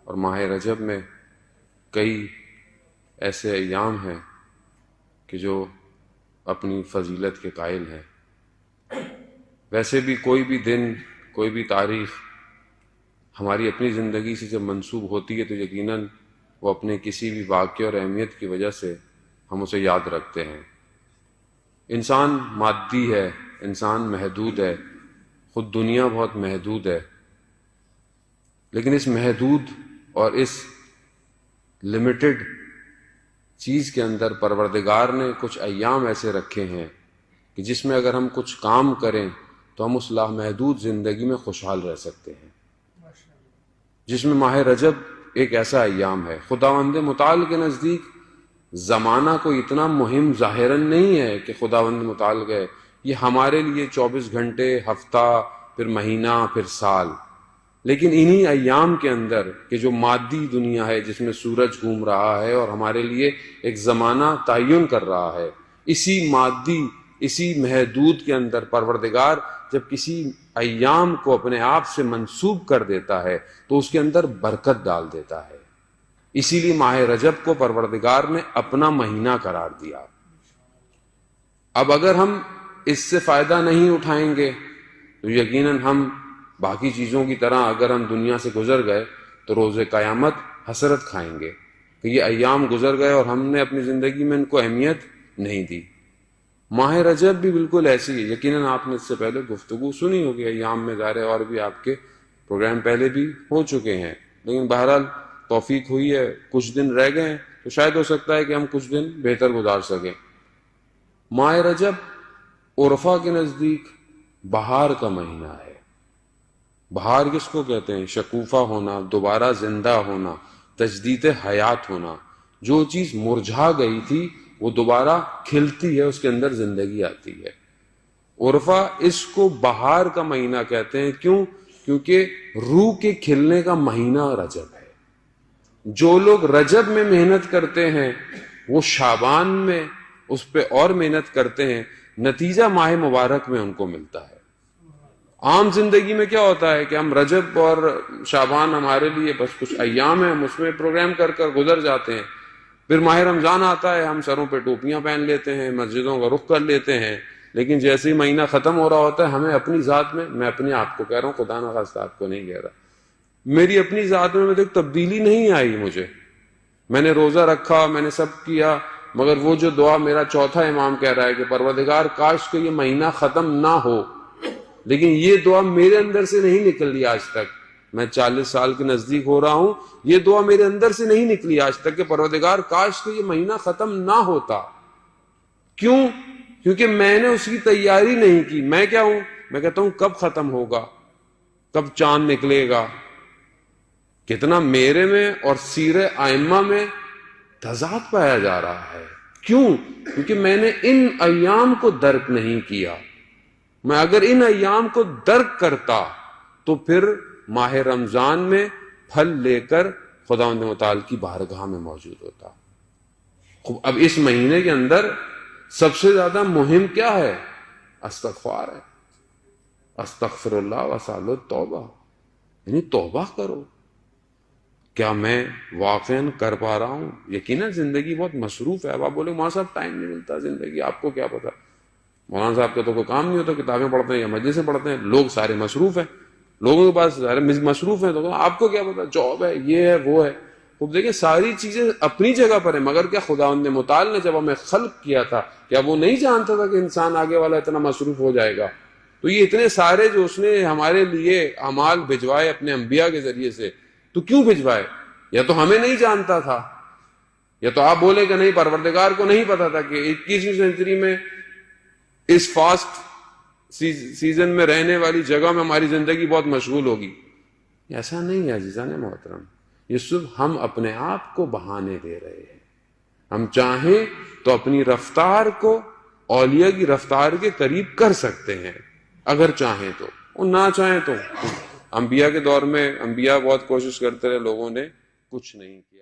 اور ماہ رجب میں کئی ایسے ایام ہیں کہ جو اپنی فضیلت کے قائل ہیں۔ ویسے بھی کوئی بھی دن، کوئی بھی تاریخ ہماری اپنی زندگی سے جب منسوب ہوتی ہے تو یقیناً وہ اپنے کسی بھی واقعے اور اہمیت کی وجہ سے ہم اسے یاد رکھتے ہیں۔ انسان مادی ہے، انسان محدود ہے، خود دنیا بہت محدود ہے، لیکن اس محدود اور اس لمیٹڈ چیز کے اندر پروردگار نے کچھ ایام ایسے رکھے ہیں کہ جس میں اگر ہم کچھ کام کریں تو ہم اس لامحدود زندگی میں خوشحال رہ سکتے ہیں، جس میں ماہ رجب ایک ایسا ایام ہے۔ خداوند متعال کے نزدیک زمانہ کوئی اتنا مہم ظاہراً نہیں ہے کہ خداوند متعال ہے، یہ ہمارے لیے 24 گھنٹے، ہفتہ، پھر مہینہ، پھر سال، لیکن انہی ایام کے اندر کہ جو مادی دنیا ہے جس میں سورج گھوم رہا ہے اور ہمارے لیے ایک زمانہ تعین کر رہا ہے، اسی مادی، اسی محدود کے اندر پروردگار جب کسی ایام کو اپنے آپ سے منسوب کر دیتا ہے تو اس کے اندر برکت ڈال دیتا ہے۔ اسی لیے ماہ رجب کو پروردگار نے اپنا مہینہ قرار دیا۔ اب اگر ہم اس سے فائدہ نہیں اٹھائیں گے تو یقیناً ہم باقی چیزوں کی طرح اگر ہم دنیا سے گزر گئے تو روز قیامت حسرت کھائیں گے کہ یہ ایام گزر گئے اور ہم نے اپنی زندگی میں ان کو اہمیت نہیں دی۔ ماہ رجب بھی بالکل ایسی ہے، یقیناً آپ نے اس سے پہلے گفتگو سنی ہوگی ایام میں، ظاہر ہے اور بھی آپ کے پروگرام پہلے بھی ہو چکے ہیں، لیکن بہرحال توفیق ہوئی ہے، کچھ دن رہ گئے ہیں تو شاید ہو سکتا ہے کہ ہم کچھ دن بہتر گزار سکیں۔ ماہ رجب عرفا کے نزدیک بہار کا مہینہ ہے۔ بہار کس کو کہتے ہیں؟ شکوفہ ہونا، دوبارہ زندہ ہونا، تجدید حیات ہونا۔ جو چیز مرجھا گئی تھی وہ دوبارہ کھلتی ہے، اس کے اندر زندگی آتی ہے۔ عرفہ اس کو بہار کا مہینہ کہتے ہیں، کیوں؟ کیونکہ روح کے کھلنے کا مہینہ رجب ہے۔ جو لوگ رجب میں محنت کرتے ہیں وہ شعبان میں اس پہ اور محنت کرتے ہیں، نتیجہ ماہ مبارک میں ان کو ملتا ہے۔ عام زندگی میں کیا ہوتا ہے کہ ہم رجب اور شعبان ہمارے لیے بس کچھ ایام ہیں، ہم اس میں پروگرام کر کر گزر جاتے ہیں، پھر ماہ رمضان آتا ہے، ہم سروں پہ ٹوپیاں پہن لیتے ہیں، مسجدوں کا رخ کر لیتے ہیں، لیکن جیسے ہی مہینہ ختم ہو رہا ہوتا ہے ہمیں اپنی ذات میں اپنے آپ کو کہہ رہا ہوں، خدا نخواستہ آپ کو نہیں کہہ رہا، میری اپنی ذات میں دیکھ تبدیلی نہیں آئی مجھے، میں نے روزہ رکھا، میں نے سب کیا، مگر وہ جو دعا میرا چوتھا امام کہہ رہا ہے کہ پروردگار کاش کہ یہ مہینہ ختم نہ ہو، لیکن یہ دعا میرے اندر سے نہیں نکلی آج تک، میں 40 سال کے نزدیک ہو رہا ہوں، یہ دعا میرے اندر سے نہیں نکلی آج تک کہ پروردگار کاش کہ یہ مہینہ ختم نہ ہوتا۔ کیوں؟ کیونکہ میں نے اس کی تیاری نہیں کی۔ میں کیا ہوں؟ میں کہتا ہوں کب ختم ہوگا، کب چاند نکلے گا۔ کتنا میرے میں اور سیر ائمہ میں تضاد پایا جا رہا ہے۔ کیوں؟ کیونکہ میں نے ان ایام کو درک نہیں کیا۔ میں اگر ان ایام کو درک کرتا تو پھر ماہ رمضان میں پھل لے کر خداوند متعال کی بارگاہ میں موجود ہوتا۔ اب اس مہینے کے اندر سب سے زیادہ مہم کیا ہے؟ استغفار ہے، استغفر اللہ واسأل التوبہ، یعنی توبہ کرو۔ کیا میں واقعاً کر پا رہا ہوں؟ یقیناً زندگی بہت مصروف ہے۔ اب آپ بولے مولانا صاحب ٹائم نہیں ملتا زندگی، آپ کو کیا پتا، مولانا صاحب کا تو کوئی کام نہیں ہوتا، کتابیں پڑھتے ہیں یا مجلسیں پڑھتے ہیں، لوگ سارے مصروف ہیں، لوگوں کے پاس سارے مصروف ہیں، تو آپ کو کیا پتا، جاب ہے، یہ ہے، وہ ہے۔ خوب دیکھیں ساری چیزیں اپنی جگہ پر ہیں، مگر کیا خداوند متعال نے جب ہمیں خلق کیا تھا کیا وہ نہیں جانتا تھا کہ انسان آگے والا اتنا مصروف ہو جائے گا؟ تو یہ اتنے سارے جو اس نے ہمارے لیے اعمال بھجوائے اپنے انبیاء کے ذریعے سے، تو کیوں بھجوائے؟ یا تو ہمیں نہیں جانتا تھا، یا تو آپ بولے کہ نہیں پروردگار کو نہیں پتا تھا کہ 21ویں سینچری میں اس فاسٹ سیزن میں رہنے والی جگہ میں ہماری زندگی بہت مشغول ہوگی۔ ایسا نہیں ہے عزیزان محترم، یہ صرف ہم اپنے آپ کو بہانے دے رہے ہیں۔ ہم چاہیں تو اپنی رفتار کو اولیاء کی رفتار کے قریب کر سکتے ہیں اگر چاہیں تو، اور نہ چاہیں تو۔ انبیاء کے دور میں انبیاء بہت کوشش کرتے رہے، لوگوں نے کچھ نہیں کیا۔